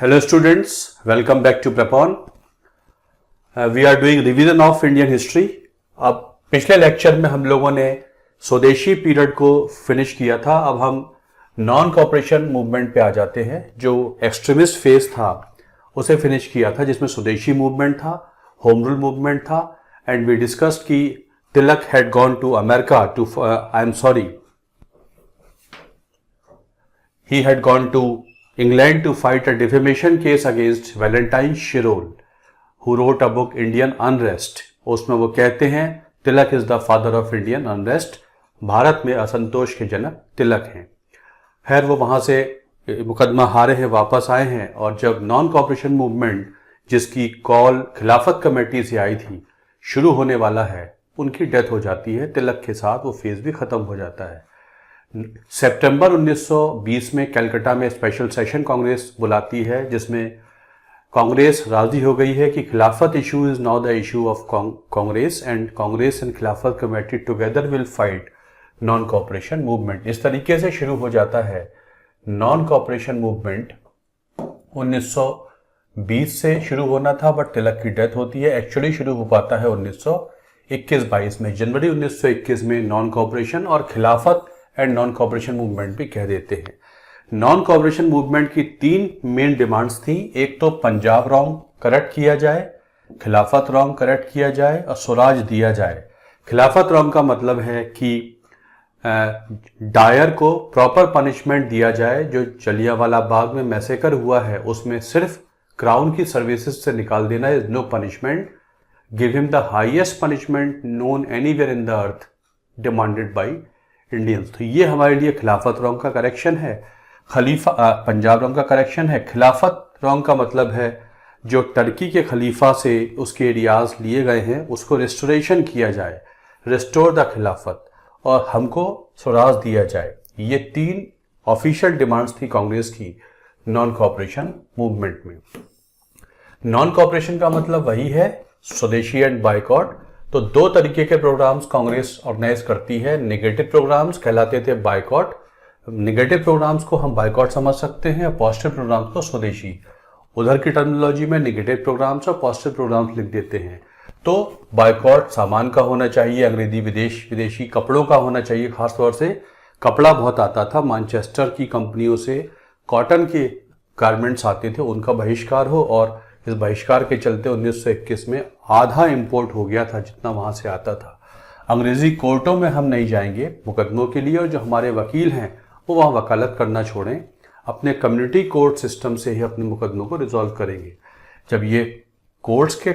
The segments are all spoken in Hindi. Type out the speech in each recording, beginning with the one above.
Hello students, welcome back to Prepon. We are doing revision of Indian history. अब पिछले लेक्चर में हम लोगों ने स्वदेशी पीरियड को फिनिश किया था. अब हम नॉन कॉपरेशन मूवमेंट पे आ जाते हैं. जो एक्सट्रीमिस्ट फेज था उसे फिनिश किया था, जिसमें स्वदेशी मूवमेंट था, होम रूल मूवमेंट था, एंड वी डिस्कस्ड कि Tilak had gone to America to he had gone to England to fight a defamation case against Valentine Shirol, who wrote a book Indian Unrest. उसमें वो कहते हैं Tilak is the father of Indian unrest, Bharat में असंतोष के जनक तिलक हैं. खैर वो वहाँ से मुकदमा हारे हैं, वापस आए हैं, और जब नॉन कॉपरेशन मूवमेंट जिसकी कॉल खिलाफत कमेटी से आई थी शुरू होने वाला है, उनकी डेथ हो जाती है. तिलक के साथ वो फेज भी खत्म हो जाता है. सितंबर 1920 में कलकत्ता में स्पेशल सेशन कांग्रेस बुलाती है, जिसमें कांग्रेस राजी हो गई है कि Khilafat issue is now the issue of Congress, and Congress and Khilafat committee together will fight non cooperation movement. इस तरीके से शुरू हो जाता है नॉन कॉपरेशन मूवमेंट. 1920 से शुरू होना था, बट तिलक की डेथ होती है. एक्चुअली शुरू हो पाता है 1921-22 में. जनवरी 1921 में नॉन कॉपरेशन और खिलाफत एंड नॉन कॉपरेशन मूवमेंट भी कह देते हैं. नॉन कॉपरेशन मूवमेंट की तीन मेन डिमांड्स थी. एक तो पंजाब रॉन्ग करेक्ट किया जाए, खिलाफत रॉन्ग करेक्ट किया जाए, और स्वराज दिया जाए. खिलाफत रॉन्ग का मतलब है कि डायर को प्रॉपर पनिशमेंट दिया जाए. जो जलियांवाला बाग में मैसेकर हुआ है उसमें सिर्फ क्राउन की सर्विसेज से निकाल देना is no punishment. Give him the highest punishment known anywhere in the earth demanded by Indians. तो ये हमारे लिए खिलाफत रॉन्ग का करेक्शन है. पंजाब रॉन्ग का करेक्शन है. खिलाफत रॉन्ग का मतलब है जो टर्की के खलीफा से उसके एरियाज लिए गए हैं उसको रिस्टोरेशन किया जाए, रिस्टोर द खिलाफत, और हमको स्वराज दिया जाए. ये तीन ऑफिशियल डिमांड्स थी कांग्रेस की नॉन कॉपरेशन मूवमेंट में. नॉन कॉपरेशन का मतलब वही है स्वदेशी एंड बायकॉट. तो दो तरीके के प्रोग्राम्स कांग्रेस ऑर्गेनाइज करती है. नेगेटिव प्रोग्राम्स कहलाते थे बायकॉट. नेगेटिव प्रोग्राम्स को हम बायकॉट समझ सकते हैं, और पॉजिटिव प्रोग्राम्स को स्वदेशी. उधर की टर्मिनोलॉजी में नेगेटिव प्रोग्राम्स और पॉजिटिव प्रोग्राम्स लिख देते हैं. तो बायकॉट सामान का होना चाहिए, अंग्रेजी विदेशी कपड़ों का होना चाहिए. खासतौर से कपड़ा बहुत आता था मैनचेस्टर की कंपनियों से, कॉटन के गारमेंट्स आते थे, उनका बहिष्कार हो. और इस बहिष्कार के चलते 1921 में आधा इंपोर्ट हो गया था जितना वहां से आता था. अंग्रेजी कोर्टों में हम नहीं जाएंगे मुकदमों के लिए, और जो हमारे वकील हैं वो वहाँ वकालत करना छोड़ें, अपने कम्युनिटी कोर्ट सिस्टम से ही अपने मुकदमों को रिजॉल्व करेंगे. जब ये कोर्ट्स के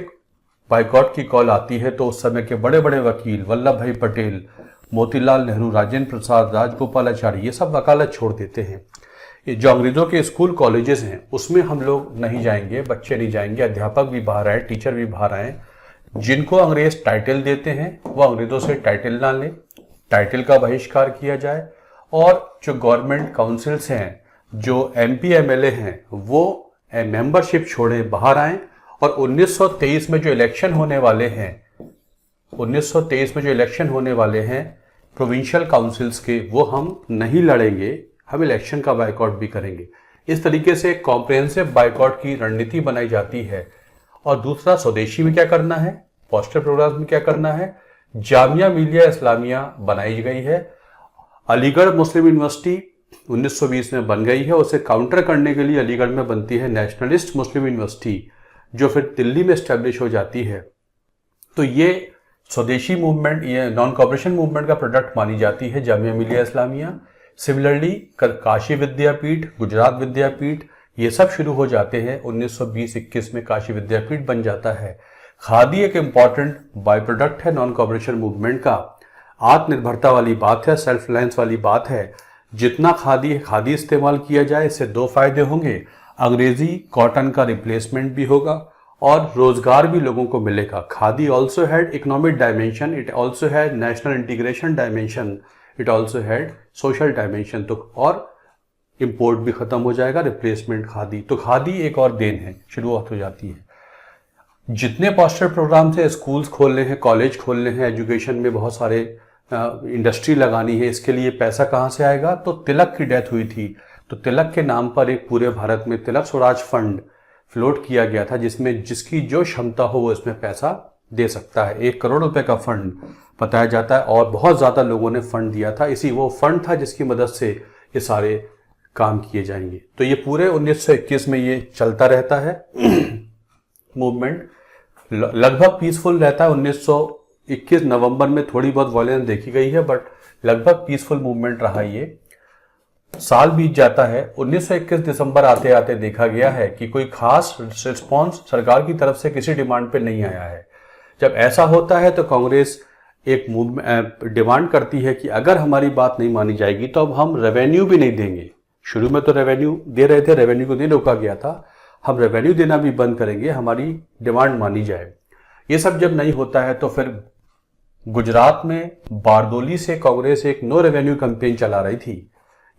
बायकॉट की कॉल आती है तो उस समय के बड़े बड़े वकील वल्लभ भाई पटेल, मोतीलाल नेहरू, राजेंद्र प्रसाद, राजगोपालाचारी, ये सब वकालत छोड़ देते हैं. ये जो अंग्रेजों के स्कूल कॉलेजेस हैं उसमें हम लोग नहीं जाएंगे, बच्चे नहीं जाएंगे, अध्यापक भी बाहर आए, टीचर भी बाहर आए. जिनको अंग्रेज टाइटल देते हैं वो अंग्रेजों से टाइटल ना लें, टाइटल का बहिष्कार किया जाए. और जो गवर्नमेंट काउंसिल्स हैं, जो एमपी एमएलए हैं, वो मेंबरशिप छोड़े बाहर आए. और 1923 में जो इलेक्शन होने वाले हैं, 1923 में जो इलेक्शन होने वाले हैं प्रोविंशियल काउंसिल्स के, वो हम नहीं लड़ेंगे, हम इलेक्शन का बायकॉट भी करेंगे. इस तरीके से कॉम्प्रिहेंसिव बायकॉट की रणनीति बनाई जाती है. और दूसरा, स्वदेशी में क्या करना है, पॉजिटिव प्रोग्राम में क्या करना है. जामिया मिलिया इस्लामिया बनाई गई है. अलीगढ़ मुस्लिम यूनिवर्सिटी 1920 में बन गई है. उसे काउंटर करने के लिए अलीगढ़ में बनती है नेशनलिस्ट मुस्लिम यूनिवर्सिटी, जो फिर दिल्ली में स्टैब्लिश हो जाती है. तो ये स्वदेशी मूवमेंट, ये नॉन कॉपरेशन मूवमेंट का प्रोडक्ट मानी जाती है जामिया मिलिया इस्लामिया. सिमिलरली काशी विद्यापीठ, गुजरात विद्यापीठ, ये सब शुरू हो जाते हैं. 1920-21 में काशी विद्यापीठ बन जाता है. खादी एक इंपॉर्टेंट बाय प्रोडक्ट है नॉन कॉपरेशन मूवमेंट का. आत्मनिर्भरता वाली बात है, सेल्फ रिलायंस वाली बात है. जितना खादी इस्तेमाल किया जाए इससे दो फायदे होंगे. अंग्रेजी कॉटन का रिप्लेसमेंट भी होगा और रोजगार भी लोगों को मिलेगा. Khadi also had economic dimension, it also had national integration dimension, it also had social dimension. तो और इंपोर्ट भी खत्म हो जाएगा, रिप्लेसमेंट खादी. तो खादी एक और देन है, शुरुआत हो जाती है. जितने पॉस्टर प्रोग्राम्स हैं, स्कूल्स खोलने हैं, कॉलेज खोलने हैं, एजुकेशन में बहुत सारे इंडस्ट्री लगानी है, इसके लिए पैसा कहाँ से आएगा. तो तिलक की डेथ हुई थी, तो तो तिलक के नाम पर एक पूरे भारत में तिलक स्वराज फंड फ्लोट किया गया था, जिसमें जिसकी जो क्षमता हो वो इसमें पैसा दे सकता है। 1 करोड़ रुपए का फंड बताया जाता है और बहुत ज़्यादा लोगों ने फंड दिया था। इसी वो फंड था जिसकी मदद से ये सारे काम किए जाएंगे। तो ये पूरे 1921 में ये चलता रहता है मूवमेंट, लगभग पीसफुल रहता है। 1921 नवंबर में थोड़ी बहुत वायलेंस देखी गई है, बट लगभग पीसफुल मूवमेंट रहा ये। साल बीत जाता है, 1921 दिसंबर आते आते देखा गया है कि कोई खास रिस्पॉन्स सरकार की तरफ से किसी डिमांड पे नहीं आया है। जब ऐसा होता है तो कांग्रेस एक डिमांड करती है कि अगर हमारी बात नहीं मानी जाएगी तो अब हम रेवेन्यू भी नहीं देंगे। शुरू में तो रेवेन्यू दे रहे थे, रेवेन्यू को नहीं रोका गया था, हम रेवेन्यू देना भी बंद करेंगे, हमारी डिमांड मानी जाए। ये सब जब नहीं होता है तो फिर गुजरात में बारदोली से कांग्रेस एक नो रेवेन्यू कैंपेन चला रही थी।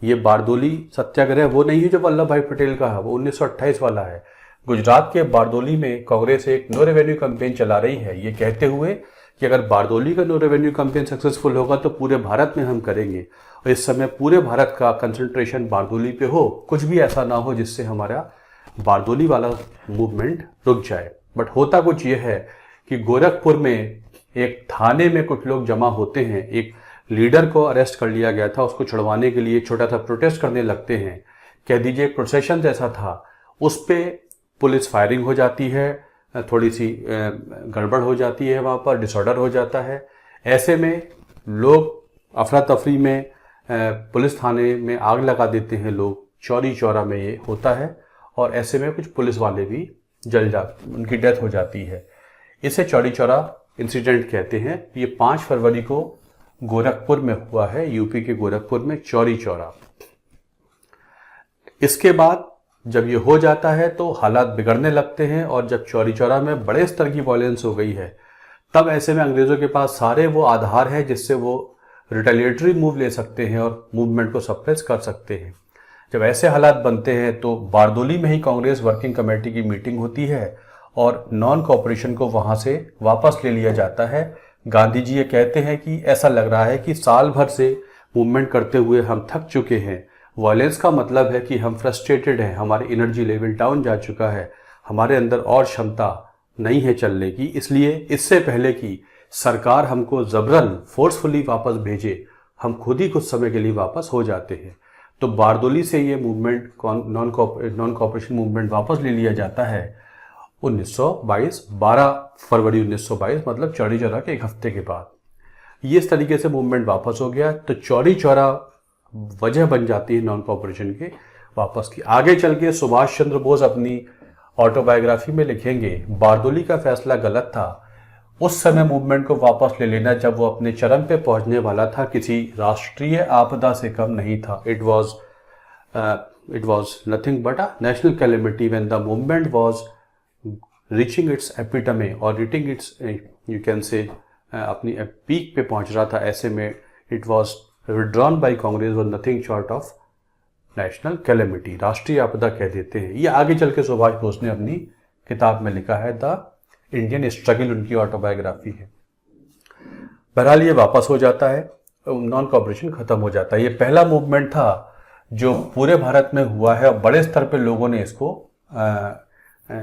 ये बारदोली सत्याग्रह वो नहीं है जो वल्लभ भाई पटेल का है, वो 1928 वाला है। गुजरात के बारदोली में कांग्रेस एक नो रेवेन्यू कैंपेन चला रही है, ये कहते हुए कि अगर बारदोली का नो रेवेन्यू कैंपेन सक्सेसफुल होगा तो पूरे भारत में हम करेंगे। और इस समय पूरे भारत का कंसंट्रेशन बारदोली पे हो, कुछ भी ऐसा ना हो जिससे हमारा बारदोली वाला मूवमेंट रुक जाए। बट होता कुछ ये है कि गोरखपुर में एक थाने में कुछ लोग जमा होते हैं, एक लीडर को अरेस्ट कर लिया गया था, उसको छुड़वाने के लिए छोटा सा प्रोटेस्ट करने लगते हैं, कह दीजिए एक प्रोसेशन जैसा था, उस पर पुलिस फायरिंग हो जाती है, थोड़ी सी गड़बड़ हो जाती है, वहाँ पर डिसऑर्डर हो जाता है। ऐसे में लोग अफरा तफरी में पुलिस थाने में आग लगा देते हैं लोग, चौरी चौरा में ये होता है, और ऐसे में कुछ पुलिस वाले भी जल जाते, उनकी डेथ हो जाती है। इसे चौरी चौरा इंसिडेंट कहते हैं। ये 5 फरवरी को गोरखपुर में हुआ है, यूपी के गोरखपुर में चौरी चौरा। इसके बाद जब ये हो जाता है तो हालात बिगड़ने लगते हैं, और जब चौरी चौरा में बड़े स्तर की वायलेंस हो गई है तब ऐसे में अंग्रेजों के पास सारे वो आधार है जिससे वो रिटेलिएटरी मूव ले सकते हैं और मूवमेंट को सप्रेस कर सकते हैं। जब ऐसे हालात बनते हैं तो बारदोली में ही कांग्रेस वर्किंग कमेटी की मीटिंग होती है और नॉन कोऑपरेशन को वहां से वापस ले लिया जाता है। गांधी जी ये कहते हैं कि ऐसा लग रहा है कि साल भर से मूवमेंट करते हुए हम थक चुके हैं। वायलेंस का मतलब है कि हम फ्रस्ट्रेटेड हैं, हमारी एनर्जी लेवल डाउन जा चुका है, हमारे अंदर और क्षमता नहीं है चलने की। इसलिए इससे पहले कि सरकार हमको जबरन फोर्सफुली वापस भेजे, हम खुद ही कुछ समय के लिए वापस हो जाते हैं। तो बारदोली से ये मूवमेंट नॉन कोऑपरेशन मूवमेंट वापस ले लिया जाता है 1922, 12 फरवरी 1922, मतलब चौरी चौरा के एक हफ्ते के बाद ये इस तरीके से मूवमेंट वापस हो गया। तो चौरी चौरा वजह बन जाती है नॉन कोऑपरेशन के वापस की। आगे चल के सुभाष चंद्र बोस अपनी ऑटोबायोग्राफी में लिखेंगे, बारदोली का फैसला गलत था, उस समय मूवमेंट को वापस ले लेना जब वो अपने चरम पे पहुंचने वाला था, किसी राष्ट्रीय आपदा से कम नहीं था। It was nothing but a national calamity when the movement was reaching its epitome और reaching it's you can say अपनी पीक पे पहुंच रहा था। ऐसे में it was withdrawn bye Congress was nothing short of national calamity, राष्ट्रीय आपदा कह देते हैं। ये आगे चल के सुभाष बोस ने अपनी किताब में लिखा है, द इंडियन स्ट्रगल, उनकी ऑटोबायोग्राफी है। बहरहाल ये वापस हो जाता है, नॉन कोऑपरेशन खत्म हो जाता है। ये पहला मूवमेंट था जो पूरे भारत में हुआ है और बड़े स्तर पे लोगों ने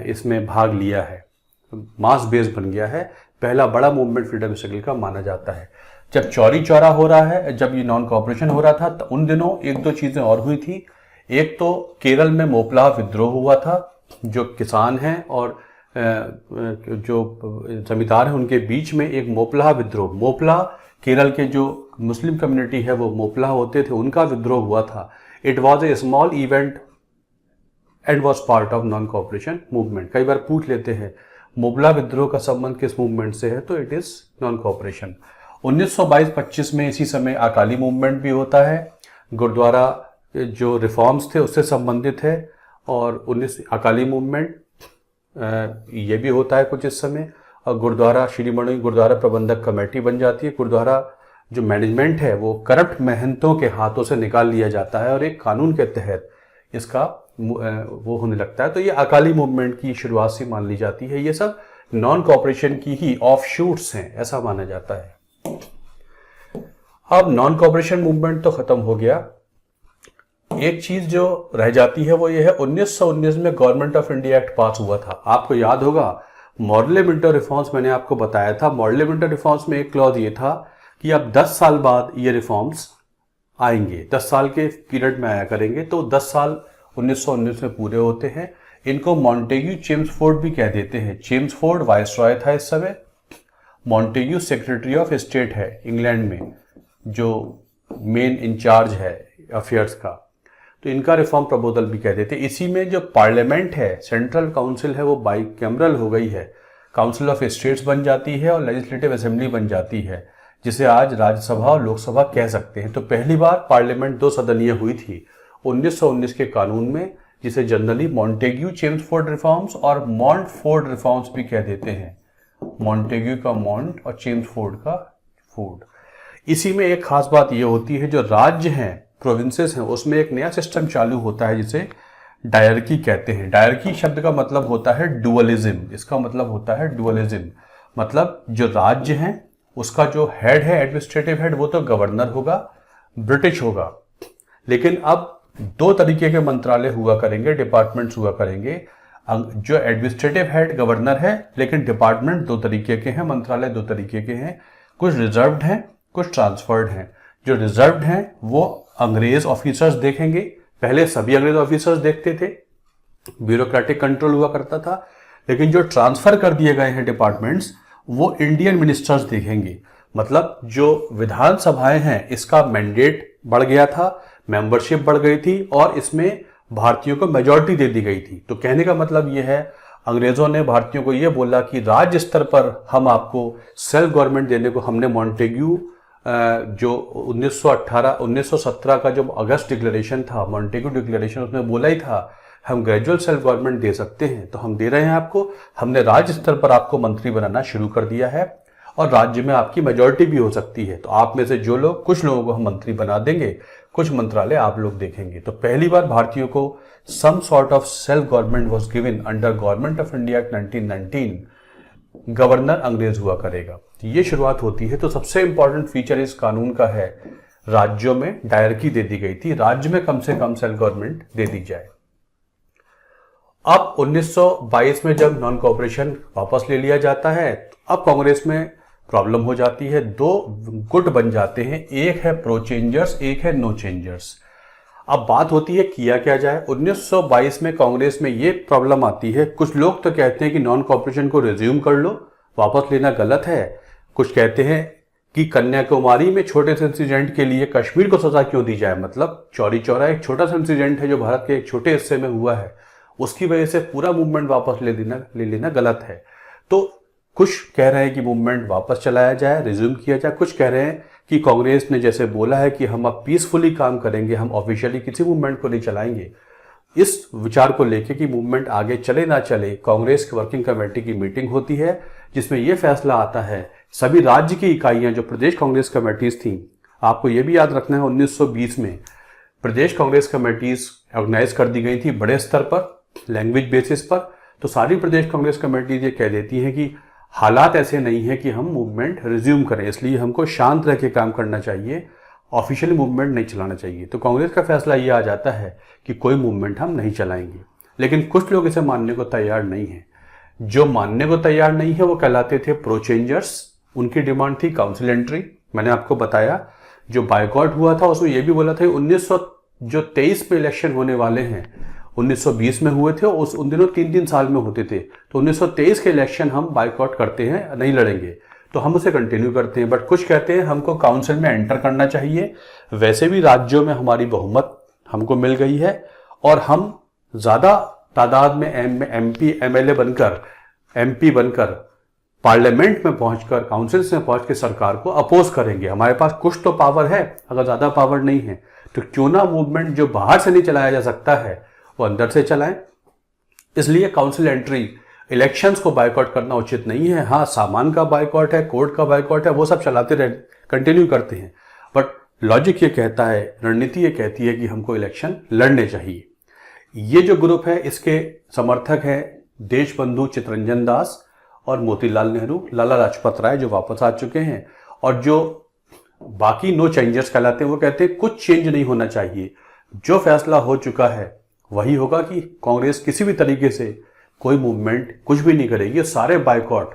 इसमें भाग लिया है, मास बेस बन गया है। पहला बड़ा मूवमेंट फ्रीडम स्ट्रगल का माना जाता है। जब चौरी चौरा हो रहा है, जब ये नॉन कोऑपरेशन हो रहा था, तो उन दिनों 1-2 चीजें और हुई थी। एक तो केरल में मोपलाह विद्रोह हुआ था, जो किसान हैं और जो जमींदार हैं उनके बीच में एक मोपलाह विद्रोह, मोपलाह केरल के जो मुस्लिम कम्युनिटी है वो मोपलाह होते थे, उनका विद्रोह हुआ था। It was a small event and was part of non cooperation movement. कई बार पूछ लेते हैं मोपलाह विद्रोह का संबंध किस मूवमेंट से है, तो इट इज नॉन कोऑपरेशन। 1922-25 में इसी समय अकाली मूवमेंट भी होता है, गुरुद्वारा जो रिफॉर्म्स थे उससे संबंधित है, और अकाली मूवमेंट ये भी होता है कुछ इस समय। और गुरुद्वारा श्रीमणि गुरुद्वारा प्रबंधक कमेटी बन जाती है। गुरुद्वारा जो मैनेजमेंट है वो करप्ट महंतों के हाथों से निकाल लिया जाता है और एक कानून के तहत इसका वो होने लगता है। तो ये अकाली मूवमेंट की शुरुआत से मान ली जाती है। ये सब नॉन कोऑपरेशन की ही ऑफशूट्स हैं, ऐसा माना जाता है। अब नॉन कोऑपरेशन मूवमेंट तो खत्म हो गया। एक चीज जो रह जाती है वो ये है, 1919 में गवर्नमेंट ऑफ इंडिया एक्ट पास हुआ था। आपको याद होगा मॉडल विंटर रिफॉर्म्स, मैंने आपको बताया था। मॉडल विंटर रिफॉर्म्स में एक क्लॉज ये था कि अब 10 साल बाद ये रिफॉर्म्स आएंगे, 10 साल के पीरियड में आया करेंगे। तो 10 साल 1919 में पूरे होते हैं। इनको मॉन्टेग्यू चेम्सफोर्ड भी कह देते हैं। चेम्सफोर्ड वाइसरॉय था इस समय, मॉन्टेग्यू सेक्रेटरी ऑफ स्टेट है इंग्लैंड में, जो मेन इंचार्ज है अफेयर्स का। तो इनका रिफॉर्म प्रपोजल भी कह देते हैं। इसी में जो पार्लियामेंट है, सेंट्रल काउंसिल है, वो बाइकैमरल हो गई है, काउंसिल ऑफ स्टेट्स बन जाती है और लेजिस्लेटिव असेंबली बन जाती है, जिसे आज राज्यसभा और लोकसभा कह सकते हैं। तो पहली बार पार्लियामेंट 2 सदनीय हुई थी 1919 के कानून में, जिसे जनरली मॉन्टेग्यू चेम्सफोर्ड रिफॉर्म्स और मॉन्टफोर्ड रिफॉर्म्स भी कह देते हैं। मॉन्टेग्यू का मॉन्ट और चेम्सफोर्ड का फोर्ड। इसी में एक खास बात यह होती है, जो राज्य हैं, प्रोविंसेस हैं, उसमें एक नया सिस्टम चालू होता है जिसे डायरकी कहते हैं। डायरकी शब्द का मतलब होता है डुअलिज्म। इसका मतलब होता है डुअलिज्म, मतलब जो राज्य हैं उसका जो हेड है, एडमिनिस्ट्रेटिव हेड, वो तो गवर्नर होगा, ब्रिटिश होगा। लेकिन अब 2 तरीके के मंत्रालय हुआ करेंगे, डिपार्टमेंट्स हुआ करेंगे। जो एडमिनिस्ट्रेटिव हेड गवर्नर है, लेकिन डिपार्टमेंट 2 तरीके के हैं, मंत्रालय 2 तरीके के हैं। कुछ रिजर्व्ड हैं, कुछ ट्रांसफर्ड हैं। जो रिजर्व्ड हैं वो अंग्रेज ऑफिसर्स देखेंगे। पहले सभी अंग्रेज ऑफिसर्स देखते थे, ब्यूरोक्रेटिक कंट्रोल हुआ करता था। लेकिन जो ट्रांसफर कर दिए गए हैं डिपार्टमेंट्स, वो इंडियन मिनिस्टर्स देखेंगे। मतलब जो विधानसभाएं हैं, इसका मैंडेट बढ़ गया था, मेंबरशिप बढ़ गई थी और इसमें भारतीयों को मेजॉरिटी दे दी गई थी। तो कहने का मतलब यह है, अंग्रेजों ने भारतीयों को यह बोला कि राज्य स्तर पर हम आपको सेल्फ गवर्नमेंट देने को, हमने मॉन्टेग्यू जो 1917 का जो अगस्त डिक्लेरेशन था, मॉन्टेग्यू डिक्लेरेशन, उसमें बोला ही था हम ग्रेजुअल सेल्फ गवर्नमेंट दे सकते हैं, तो हम दे रहे हैं आपको। हमने राज्य स्तर पर आपको मंत्री बनाना शुरू कर दिया है और राज्य में आपकी मेजॉरिटी भी हो सकती है। तो आप में से जो लोग, कुछ लोगों को हम मंत्री बना देंगे, कुछ मंत्रालय आप लोग देखेंगे। तो पहली बार भारतीयों को some sort of self government was given under Government of India Act 1919। Governor अंग्रेज हुआ करेगा। ये शुरुआत होती है। तो सबसे इंपॉर्टेंट फीचर इस कानून का है, राज्यों में डायरकी दे दी गई थी, राज्य में कम से कम सेल्फ गवर्नमेंट दे दी जाए। अब 1922 में जब नॉन कोऑपरेशन वापस ले लिया जाता है, तो अब कांग्रेस में प्रॉब्लम हो जाती है। 2 गुट बन जाते हैं, एक है प्रो चेंजर्स, एक है नो चेंजर्स। अब बात होती है किया क्या जाए। 1922 में कांग्रेस में ये प्रॉब्लम आती है, कुछ लोग तो कहते हैं कि नॉन कोऑपरेशन को रिज्यूम कर लो, वापस लेना गलत है। कुछ कहते हैं कि कन्याकुमारी में छोटे से इंसिडेंट के लिए कश्मीर को सजा क्यों दी जाए, मतलब चौरी चौरा एक छोटा सा इंसिडेंट है जो भारत के एक छोटे हिस्से में हुआ है, उसकी वजह से पूरा मूवमेंट वापस ले लेना गलत है। तो कुछ कह रहे हैं कि मूवमेंट वापस चलाया जाए, रिज्यूम किया जाए। कुछ कह रहे हैं कि कांग्रेस ने जैसे बोला है कि हम अब पीसफुली काम करेंगे, हम ऑफिशियली किसी मूवमेंट को नहीं चलाएंगे। इस विचार को लेकर कि मूवमेंट आगे चले ना चले, कांग्रेस की वर्किंग कमेटी की मीटिंग होती है, जिसमें यह फैसला आता है, सभी राज्य की इकाइयां जो प्रदेश कांग्रेस कमेटीज थी, आपको यह भी याद रखना है 1920 में प्रदेश कांग्रेस कमेटीज ऑर्गेनाइज कर दी गई थी बड़े स्तर पर, लैंग्वेज बेसिस पर। तो सारी प्रदेश कांग्रेस कमेटीज ये कह देती हैं कि हालात ऐसे नहीं है कि हम मूवमेंट रिज्यूम करें, इसलिए हमको शांत रह के काम करना चाहिए, ऑफिशियली मूवमेंट नहीं चलाना चाहिए। तो कांग्रेस का फैसला ये आ जाता है कि कोई मूवमेंट हम नहीं चलाएंगे। लेकिन कुछ लोग इसे मानने को तैयार नहीं है। जो मानने को तैयार नहीं है वो कहलाते थे प्रो चेंजर्स। उनकी डिमांड थी काउंसिल एंट्री। मैंने आपको बताया जो बायकॉट हुआ था उसमें यह भी बोला था 1923 में इलेक्शन होने वाले हैं, 1920 में हुए थे, उन दिनों 3-3 साल में होते थे। तो 1923 के इलेक्शन हम बायकॉट करते हैं, नहीं लड़ेंगे, तो हम उसे कंटिन्यू करते हैं। बट कुछ कहते हैं हमको काउंसिल में एंटर करना चाहिए। वैसे भी राज्यों में हमारी बहुमत हमको मिल गई है और हम ज्यादा तादाद में एमपी बनकर पार्लियामेंट में पहुंचकर, काउंसिल में पहुंच के सरकार को अपोज करेंगे। हमारे पास कुछ तो पावर है, अगर ज्यादा पावर नहीं है तो क्यों ना मूवमेंट जो बाहर से नहीं चलाया जा सकता है वो अंदर से चलाएं। इसलिए काउंसिल एंट्री, इलेक्शंस को बायकॉट करना उचित नहीं है। हाँ, सामान का बायकॉट है, कोर्ट का बायकॉट है, वो सब चलाते रहे, कंटिन्यू करते हैं। बट लॉजिक ये कहता है, रणनीति ये कहती है कि हमको इलेक्शन लड़ने चाहिए। ये जो ग्रुप है इसके समर्थक है देशबंधु चित्तरंजन दास और मोतीलाल नेहरू, लाला लाजपत राय जो वापस आ चुके हैं, और जो बाकी नो चेंजर्स कहलाते हैं वो कहते हैं कुछ चेंज नहीं होना चाहिए, जो फैसला हो चुका है वही होगा कि कांग्रेस किसी भी तरीके से कोई मूवमेंट कुछ भी नहीं करेगी, सारे बायकॉट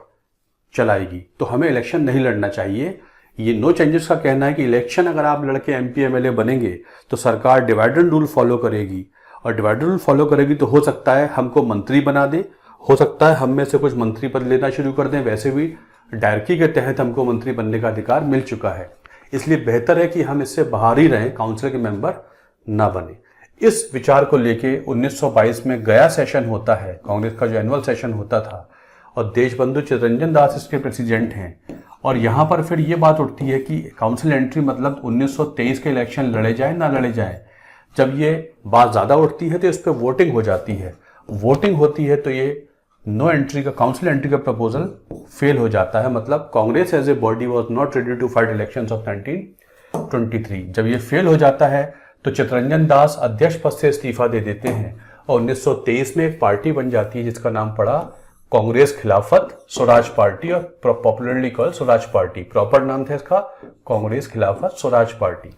चलाएगी। तो हमें इलेक्शन नहीं लड़ना चाहिए। ये नो चेंजेस का कहना है कि इलेक्शन अगर आप लड़के एमपी एमएलए बनेंगे तो सरकार डिवाइड एंड रूल फॉलो करेगी, और डिवाइड एंड रूल फॉलो करेगी तो हो सकता है हमको मंत्री बना दे, हो सकता है हम में से कुछ मंत्री पद लेना शुरू कर दें। वैसे भी डायरेक्टरी के तहत हमको मंत्री बनने का अधिकार मिल चुका है, इसलिए बेहतर है कि हम इससे बाहर ही रहें, काउंसिल के मेंबर ना बने। इस विचार को लेके 1922 में गया सेशन होता है, कांग्रेस का जो एनुअल सेशन होता था, और देशबंधु चित्तरंजन दास इसके प्रेसिडेंट हैं। और यहाँ पर फिर ये बात उठती है कि काउंसिल एंट्री मतलब 1923 के इलेक्शन लड़े जाए ना लड़े जाए। जब ये बात ज़्यादा उठती है तो इस पर वोटिंग हो जाती है, वोटिंग होती है तो ये नो एंट्री का, काउंसिल एंट्री का प्रपोजल फेल हो जाता है। मतलब Congress as a body was not ready to fight elections of 1923। जब ये फेल हो जाता है तो चित्तरंजन दास अध्यक्ष पद से इस्तीफा दे देते हैं, और 1923 में एक पार्टी बन जाती है जिसका नाम पड़ा कांग्रेस खिलाफत स्वराज पार्टी, और popularly called Swaraj party. Proper नाम था इसका कांग्रेस खिलाफत स्वराज पार्टी।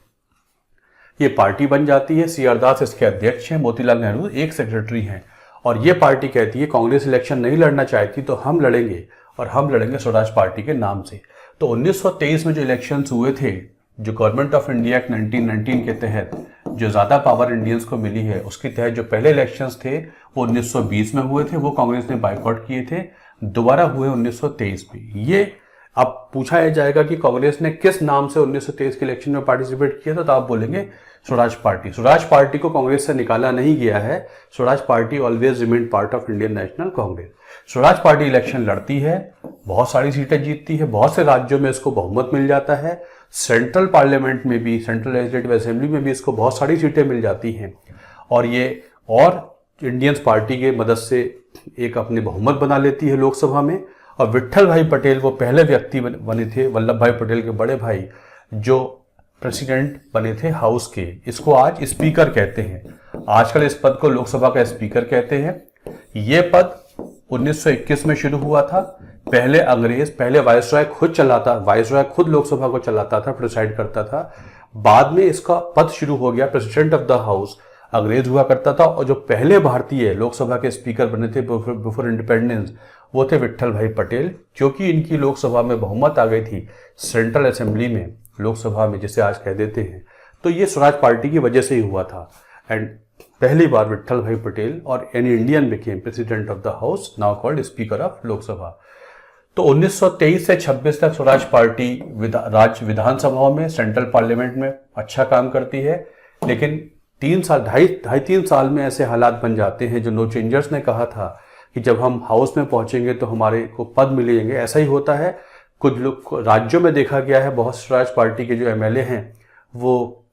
ये पार्टी बन जाती है, सी आर दास इसके अध्यक्ष हैं, मोतीलाल नेहरू एक सेक्रेटरी हैं, और ये पार्टी कहती है कांग्रेस इलेक्शन नहीं लड़ना चाहती तो हम लड़ेंगे, और हम लड़ेंगे स्वराज पार्टी के नाम से। तो 1923 में जो इलेक्शंस हुए थे, जो गवर्नमेंट ऑफ इंडिया एक्ट 1919 के तहत जो ज़्यादा पावर इंडियंस को मिली है, उसके तहत जो पहले इलेक्शंस थे वो 1920 में हुए थे, वो कांग्रेस ने बाइकआउट किए थे। दोबारा हुए 1923 में। ये अब पूछा जाएगा कि कांग्रेस ने किस नाम से 1923 के इलेक्शन में पार्टिसिपेट किया था, तो आप बोलेंगे स्वराज पार्टी। स्वराज पार्टी को कांग्रेस से निकाला नहीं गया है, Swaraj party always remain part of Indian national Congress. Swaraj party election लड़ती है, बहुत सारी सीटें जीतती है, बहुत से राज्यों में इसको बहुमत मिल जाता है, सेंट्रल पार्लियामेंट में भी, सेंट्रल लेजिस्लेटिव असेंबली में भी इसको बहुत सारी सीटें मिल जाती हैं, और ये और इंडियंस पार्टी के मदद से एक अपनी बहुमत बना लेती है लोकसभा में। और विट्ठल भाई पटेल वो पहले व्यक्ति बने थे, वल्लभ भाई पटेल के बड़े भाई, जो प्रेसिडेंट बने थे हाउस के। इसको आज स्पीकर कहते हैं, आजकल इस पद को लोकसभा का स्पीकर कहते हैं। ये पद 1921 में शुरू हुआ था। पहले अंग्रेज, पहले वायसराय खुद चलाता, वायसराय खुद लोकसभा को चलाता था, प्रिसाइड करता था। बाद में इसका पद शुरू हो गया, प्रेसिडेंट ऑफ द हाउस अंग्रेज हुआ करता था, और जो पहले भारतीय लोकसभा के स्पीकर बने थे बिफोर इंडिपेंडेंस, वो थे विट्ठल भाई पटेल। क्योंकि इनकी लोकसभा में बहुमत आ गई थी, सेंट्रल असेंबली में, लोकसभा में, जिसे आज कह देते हैं, तो ये स्वराज पार्टी की वजह से ही हुआ था। एंड पहली बार विट्ठल भाई पटेल और an Indian became president of the house, now called speaker of Lok Sabha. तो 1923 से 26 तक स्वराज पार्टी राज्य विधानसभाओं में, सेंट्रल पार्लियामेंट में अच्छा काम करती है। लेकिन 3 साल, ढाई 3 साल में ऐसे हालात बन जाते हैं जो नो चेंजर्स ने कहा था कि जब हम हाउस में पहुंचेंगे तो हमारे को पद मिलेंगे। ऐसा ही होता है। कुछ लोग राज्यों में देखा गया है, बहुत स्वराज पार्टी के जो एमएलए हैं वो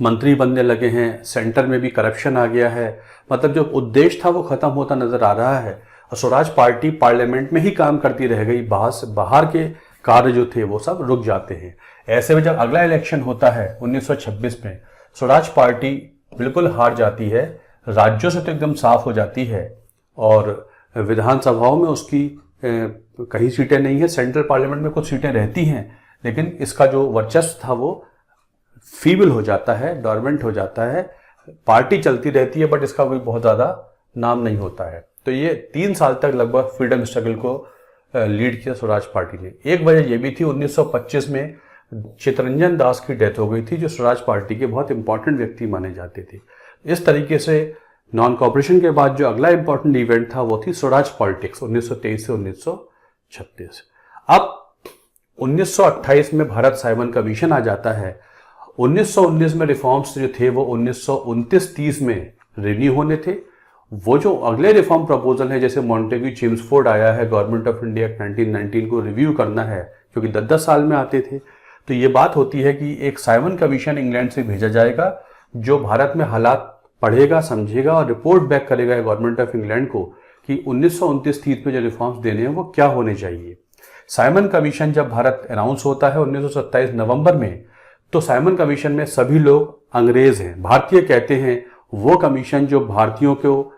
मंत्री बनने लगे हैं, सेंटर में भी करप्शन आ गया है। मतलब जो उद्देश्य था वो खत्म होता नजर आ रहा है, और स्वराज पार्टी पार्लियामेंट में ही काम करती रह गई। बाहर के कार्य जो थे वो सब रुक जाते हैं। ऐसे में जब अगला इलेक्शन होता है 1926 में, स्वराज पार्टी बिल्कुल हार जाती है, राज्यों से तो एकदम साफ हो जाती है, और विधानसभाओं में उसकी कहीं सीटें नहीं है। सेंट्रल पार्लियामेंट में कुछ सीटें रहती हैं, लेकिन इसका जो वर्चस्व था वो फीबल हो जाता है, डॉर्मेंट हो जाता है। पार्टी चलती रहती है बट इसका कोई बहुत ज़्यादा नाम नहीं होता है। तो ये 3 साल तक लगभग फ्रीडम स्ट्रगल को लीड किया स्वराज पार्टी ने। एक वजह यह भी थी, 1925 में चित्तरंजन दास की डेथ हो गई थी, जो स्वराज पार्टी के बहुत इंपॉर्टेंट व्यक्ति माने जाते थे। इस तरीके से नॉन कॉपरेशन के बाद जो अगला इंपॉर्टेंट इवेंट था वो थी स्वराज पॉलिटिक्स 1923 से 1936। अब 1928 में भारत साइमन कमीशन आ जाता है। 1919 में रिफॉर्म्स जो थे वो 1929-30 में रिन्यू होने थे। वो जो अगले रिफॉर्म प्रपोजल है, जैसे मॉन्टेग्यू चेम्सफोर्ड आया है, गवर्नमेंट ऑफ इंडिया 1919 को रिव्यू करना है, क्योंकि 10-10 साल में आते थे। तो ये बात होती है कि एक साइमन कमीशन इंग्लैंड से भेजा जाएगा, जो भारत में हालात पढ़ेगा, समझेगा और रिपोर्ट बैक करेगा गवर्नमेंट ऑफ इंग्लैंड को कि 1929-30 में जो रिफॉर्म्स देने हैं वो क्या होने चाहिए। साइमन कमीशन जब भारत अनाउंस होता है 1927 नवंबर में, तो साइमन कमीशन में सभी लोग अंग्रेज हैं, भारतीय कहते हैं। वो कमीशन जो भारतीयों को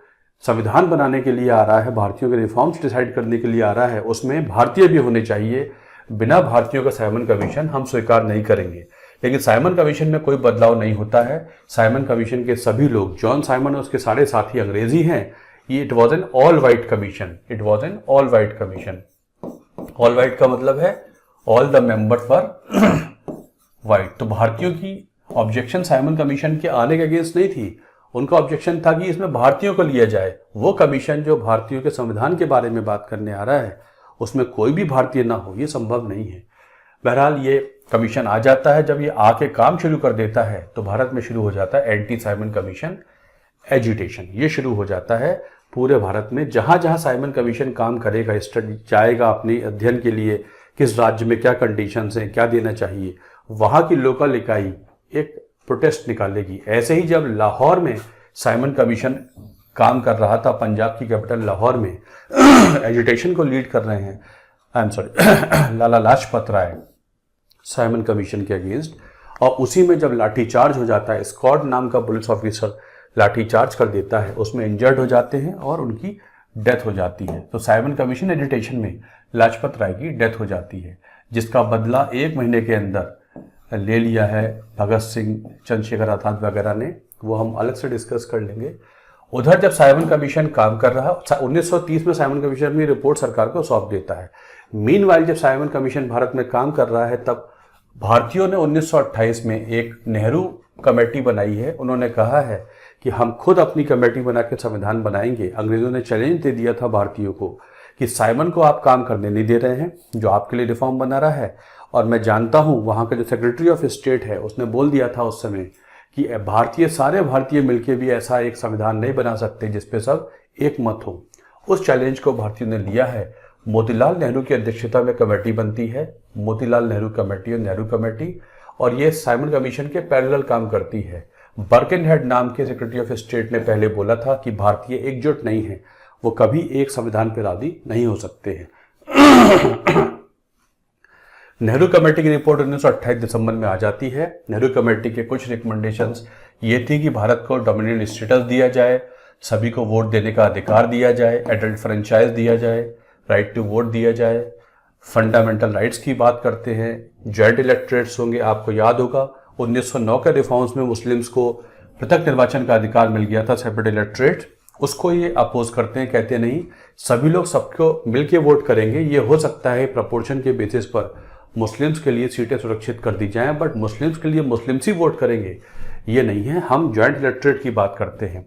संविधान बनाने के लिए आ रहा है, भारतीयों के रिफॉर्म्स डिसाइड करने के लिए आ रहा है, उसमें भारतीय भी होने चाहिए। बिना भारतीयों का साइमन कमीशन हम स्वीकार नहीं करेंगे। लेकिन साइमन कमीशन में कोई बदलाव नहीं होता है। साइमन कमीशन के सभी लोग, जॉन साइमन और उसके सारे साथी अंग्रेजी हैं। ये it was an all white commission, it was an all white commission. All white का मतलब है all the members were white. तो भारतीयों की ऑब्जेक्शन साइमन कमीशन के आने के अगेंस्ट नहीं थी, उनका ऑब्जेक्शन था कि इसमें भारतीयों को लिया जाए। वो कमीशन जो भारतीयों के संविधान के बारे में बात करने आ रहा है, उसमें कोई भी भारतीय ना हो, ये संभव नहीं है। बहरहाल ये कमीशन आ जाता है, जब ये आके काम शुरू कर देता है तो भारत में शुरू हो जाता है एंटी साइमन कमीशन एजिटेशन। ये शुरू हो जाता है पूरे भारत में, जहां जहां साइमन कमीशन काम करेगा, स्टडी जाएगा अपने अध्ययन के लिए, किस राज्य में क्या कंडीशंस हैं, क्या देना चाहिए, वहां की लोकल इकाई एक प्रोटेस्ट निकालेगी। ऐसे ही जब लाहौर में साइमन कमीशन काम कर रहा था, पंजाब की कैपिटल लाहौर में एजिटेशन को लीड कर रहे हैं, I am sorry Lala Lajpat Rai Simon Commission के अगेंस्ट, और उसी में जब लाठीचार्ज हो जाता है, स्कॉट नाम का पुलिस ऑफिसर लाठीचार्ज कर देता है, उसमें इंजर्ड हो जाते हैं और उनकी डेथ हो जाती है। तो साइमन कमीशन एजिटेशन में लाजपत राय की डेथ हो जाती है, जिसका बदला 1 महीने के अंदर ले लिया है भगत सिंह, चंद्रशेखर आजाद वगैरह ने। वो हम अलग से डिस्कस कर लेंगे। उधर जब साइमन कमीशन काम कर रहा है, 1930 में साइमन कमीशन अपनी रिपोर्ट सरकार को सौंप देता है। मीनवाइल जब साइमन कमीशन भारत में काम कर रहा है, तब भारतीयों ने 1928 में एक नेहरू कमेटी बनाई है। उन्होंने कहा है कि हम खुद अपनी कमेटी बना के संविधान बनाएंगे। अंग्रेजों ने चैलेंज दे दिया था भारतीयों को कि साइमन को आप काम करने नहीं दे रहे हैं, जो आपके लिए रिफॉर्म बना रहा है। और मैं जानता हूं वहां का जो सेक्रेटरी ऑफ स्टेट है, उसने बोल दिया था उस समय कि सारे भारतीय मिलकर भी ऐसा एक संविधान नहीं बना सकते जिसपे सब एक मत हो। उस चैलेंज को भारतीयों ने लिया है। मोतीलाल नेहरू की अध्यक्षता में कमेटी बनती है, मोतीलाल नेहरू कमेटी और नेहरू कमेटी, और ये साइमन कमीशन के पैरेलल काम करती है। बर्किनहेड नाम के सेक्रेटरी ऑफ स्टेट ने पहले बोला था कि भारतीय एकजुट नहीं है, वो कभी एक संविधान पर राजी नहीं हो सकते हैं। नेहरू कमेटी की रिपोर्ट 1928 दिसंबर में आ जाती है। नेहरू कमेटी के कुछ रिकमेंडेशंस ये थी कि भारत को डोमिनियन स्टेटस दिया जाए, सभी को वोट देने का अधिकार दिया जाए, एडल्ट फ्रेंचाइज दिया जाए, राइट टू वोट दिया जाए, फंडामेंटल राइट्स की बात करते हैं, जॉइंट इलेक्टोरेट्स होंगे। आपको याद होगा 1909 के रिफॉर्म्स में मुस्लिम्स को पृथक निर्वाचन का अधिकार मिल गया था, सेपरेट इलेक्टोरेट। उसको ये अपोज करते हैं, कहते नहीं सभी लोग सबको मिलके वोट करेंगे। ये हो सकता है प्रोपोर्शन के बेसिस पर मुस्लिम्स के लिए सीटें सुरक्षित कर दी जाएं, बट मुस्लिम्स के लिए मुस्लिम्स ही वोट करेंगे, ये नहीं है। हम जॉइंट इलेक्टोरेट की बात करते हैं।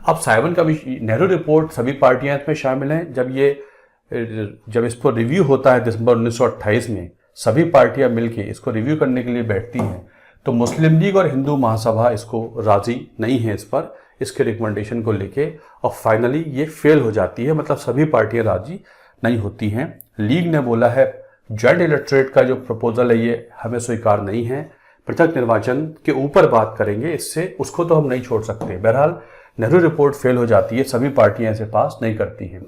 अब साइमन कमीशन नेहरू रिपोर्ट, सभी पार्टियां इसमें शामिल हैं। जब इसको रिव्यू होता है दिसंबर 1928 में, सभी पार्टियां मिलके इसको रिव्यू करने के लिए बैठती हैं, तो मुस्लिम लीग और हिंदू महासभा इसको राजी नहीं है इस पर, इसके रिकमेंडेशन को लेके, और फाइनली ये फेल हो जाती है। मतलब सभी पार्टियां राजी नहीं होती हैं। लीग ने बोला है जॉइंट इलेक्टोरेट का जो प्रपोजल है ये हमें स्वीकार नहीं है, पृथक निर्वाचन के ऊपर बात करेंगे, इससे उसको तो हम नहीं छोड़ सकते। बहरहाल नेहरू रिपोर्ट फेल हो जाती है, सभी पार्टियां इसे पास नहीं करती हैं।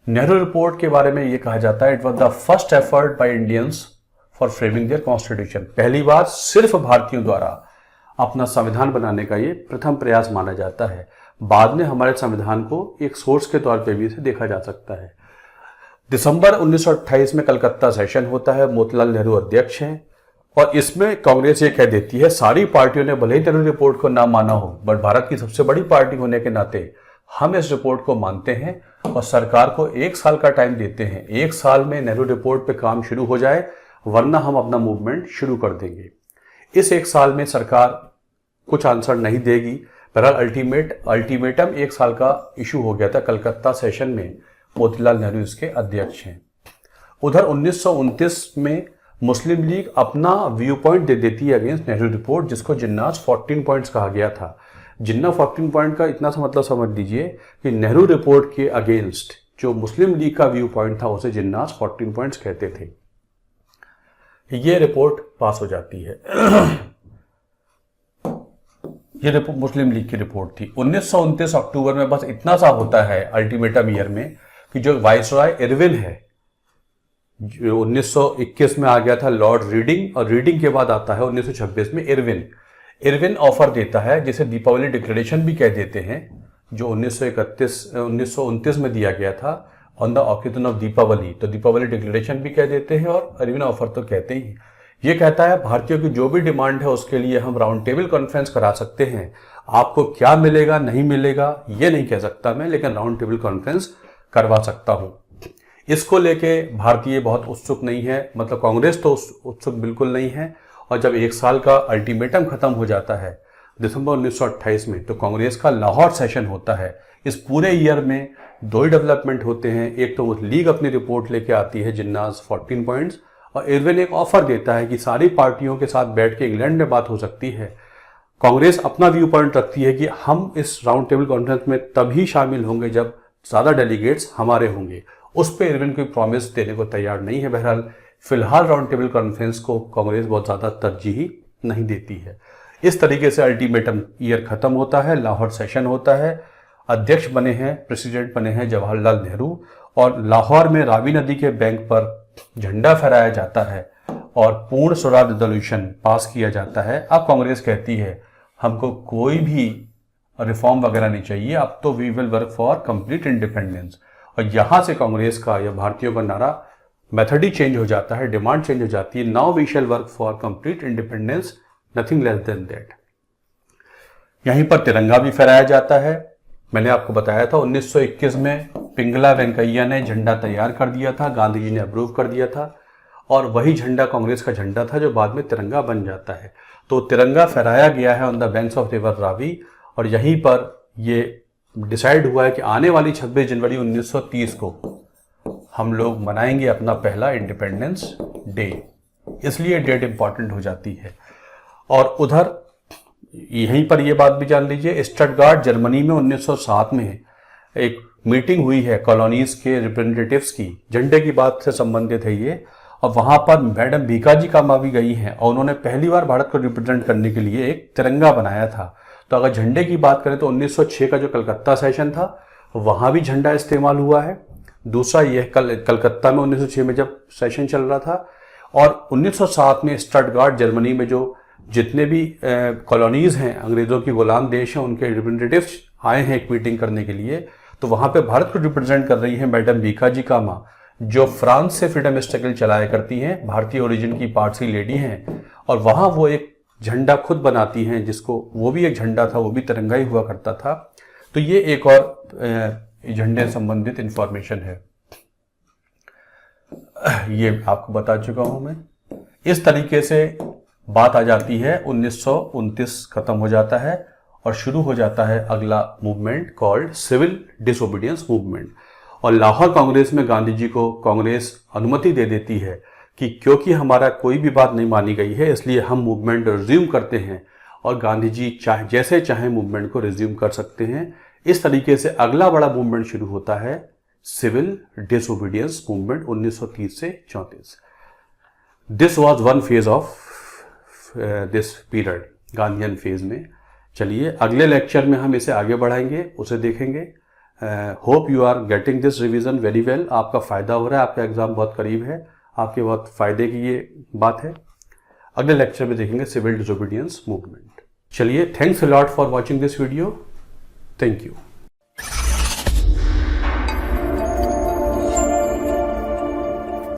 नेहरू रिपोर्ट के बारे में ये कहा जाता है, it was the first effort by Indians for framing their constitution. पहली बार सिर्फ भारतीयों द्वारा अपना संविधान बनाने का ये प्रथम प्रयास माना जाता है। बाद में हमारे संविधान को एक सोर्स के तौर पर भी इसे देखा जा सकता है। दिसंबर 1928 में कलकत्ता सेशन होता है, मोतीलाल नेहरू अध्यक्ष हैं, और इसमें कांग्रेस ये कह देती है सारी पार्टियों ने भले ही नेहरू रिपोर्ट को ना माना हो, बट भारत की सबसे बड़ी पार्टी होने के नाते हम इस रिपोर्ट को मानते हैं और सरकार को 1 साल का टाइम देते हैं। 1 साल में नेहरू रिपोर्ट पे काम शुरू हो जाए, वरना हम अपना मूवमेंट शुरू कर देंगे। इस 1 साल में सरकार कुछ आंसर नहीं देगी। बहरहाल अल्टीमेटम 1 साल का इशू हो गया था कलकत्ता सेशन में। मोतीलाल नेहरू इसके अध्यक्ष हैं। उधर 1929 में मुस्लिम लीग अपना व्यू पॉइंट दे देती है अगेंस्ट नेहरू रिपोर्ट, जिसको जिन्नास 14 पॉइंट्स कहा गया था। जिन्ना 14 पॉइंट का इतना सा मतलब समझ लीजिए कि नेहरू रिपोर्ट के अगेंस्ट जो मुस्लिम लीग का व्यू पॉइंट था उसे जिन्नास 14 पॉइंट्स कहते थे। ये रिपोर्ट पास हो जाती है। ये रिपोर्ट मुस्लिम लीग की रिपोर्ट थी। 1929 अक्टूबर में बस इतना सा होता है अल्टीमेटम ईयर में कि जो वाइसरॉय इरविन है, जो 1921 में आ गया था लॉर्ड रीडिंग, और रीडिंग के बाद आता है 1926 में इरविन ऑफर देता है, जिसे दीपावली डिक्लेरेशन भी कह देते हैं, जो 1929 में दिया गया था on the occasion of Deepavali. तो दीपावली डिक्लेरेशन भी कह देते हैं और इरविन ऑफर तो कहते ही। ये कहता है भारतीयों की जो भी डिमांड है उसके लिए हम राउंड टेबल कॉन्फ्रेंस करा सकते हैं। आपको क्या मिलेगा नहीं मिलेगा ये नहीं कह सकता मैं, लेकिन राउंड टेबल कॉन्फ्रेंस करवा सकता हूं। इसको लेके भारतीय बहुत उत्सुक नहीं है, मतलब कांग्रेस तो उत्सुक बिल्कुल नहीं है। और जब 1 साल का अल्टीमेटम खत्म हो जाता है दिसंबर 1928 में, तो कांग्रेस का लाहौर सेशन होता है। इस पूरे ईयर में 2 ही डेवलपमेंट होते हैं। एक तो वो लीग अपनी रिपोर्ट लेके आती है जिन्नास 14 पॉइंट्स, और इरविन एक ऑफर देता है कि सारी पार्टियों के साथ बैठ के इंग्लैंड में बात हो सकती है। कांग्रेस अपना व्यू पॉइंट रखती है कि हम इस राउंड टेबल कॉन्फ्रेंस में तभी शामिल होंगे जब ज़्यादा डेलीगेट्स हमारे होंगे। उस पर इरविन कोई प्रॉमिस देने को तैयार नहीं है। बहरहाल फिलहाल राउंड टेबल कॉन्फ्रेंस को कांग्रेस बहुत ज़्यादा तरजीह नहीं देती है। इस तरीके से अल्टीमेटम ईयर खत्म होता है, लाहौर सेशन होता है। अध्यक्ष बने हैं, प्रेसिडेंट बने हैं जवाहरलाल नेहरू, और लाहौर में रावी नदी के बैंक पर झंडा फहराया जाता है और पूर्ण स्वराज रेजोल्यूशन पास किया जाता है। अब कांग्रेस कहती है हमको कोई भी रिफॉर्म वगैरह नहीं चाहिए, अब तो we will work for complete independence. और यहां से कांग्रेस का या भारतीयों का नारा मेथड ही चेंज हो जाता है, डिमांड चेंज हो जाती है। Now we shall work for complete independence, nothing less than that. यहीं पर तिरंगा भी फहराया जाता है। मैंने आपको बताया था 1921 में पिंगला वेंकैया ने झंडा तैयार कर दिया था, गांधी जी ने अप्रूव कर दिया था, और वही झंडा कांग्रेस का झंडा था जो बाद में तिरंगा बन जाता है। तो तिरंगा फहराया गया है on the banks of river Ravi, और यहीं पर ये डिसाइड हुआ है कि आने वाली 26 जनवरी 1930 को हम लोग मनाएंगे अपना पहला इंडिपेंडेंस डे, इसलिए डेट इंपॉर्टेंट हो जाती है। और उधर यहीं पर यह बात भी जान लीजिए, स्टटगार्ट जर्मनी में 1907 में एक मीटिंग हुई है कॉलोनीज के रिप्रेजेंटेटिव्स की, झंडे की बात से संबंधित है ये, और वहां पर मैडम भीकाजी कामा भी गई हैं और उन्होंने पहली बार भारत को रिप्रेजेंट करने के लिए एक तिरंगा बनाया था। तो अगर झंडे की बात करें तो 1906 का जो कलकत्ता सेशन था वहां भी झंडा इस्तेमाल हुआ है। दूसरा यह कलकत्ता में 1906 में जब सेशन चल रहा था, और 1907 में स्टटगार्ट जर्मनी में जो जितने भी कॉलोनीज हैं, अंग्रेजों की गुलाम देश हैं, उनके रिप्रेजेंटेटिव्स आए हैं एक मीटिंग करने के लिए। तो वहां पे भारत को रिप्रेजेंट कर रही हैं मैडम भीकाजी कामा, जो फ्रांस से फ्रीडम स्ट्रगल चलाया करती हैं, भारतीय ओरिजिन की पारसी लेडी हैं, और वहां वो एक झंडा खुद बनाती हैं जिसको, वो भी एक झंडा था, वो भी तिरंगा ही हुआ करता था। तो ये एक और झंडे संबंधित इंफॉर्मेशन है, ये आपको बता चुका हूं मैं। इस तरीके से बात आ जाती है 1929 खत्म हो जाता है और शुरू हो जाता है अगला movement called civil disobedience movement. और लाहौर कांग्रेस में गांधी जी को कांग्रेस अनुमति दे देती है कि क्योंकि हमारा कोई भी बात नहीं मानी गई है इसलिए हम मूवमेंट रिज्यूम करते हैं, और गांधी जी चाहे जैसे चाहे मूवमेंट को रिज्यूम कर सकते हैं। इस तरीके से अगला बड़ा मूवमेंट शुरू होता है सिविल डिसोबीडियंस मूवमेंट 1930 से 34। This was one phase of this period, Gandhian phase में। चलिए अगले लेक्चर में हम इसे आगे बढ़ाएंगे, उसे देखेंगे। Hope you are getting this revision very well. आपका फायदा हो रहा है, आपका एग्जाम बहुत करीब है, आपके बहुत फायदे की ये बात है। अगले लेक्चर में देखेंगे सिविल डिसोबीडियंस मूवमेंट। चलिए, thanks a lot for watching this video. Thank you.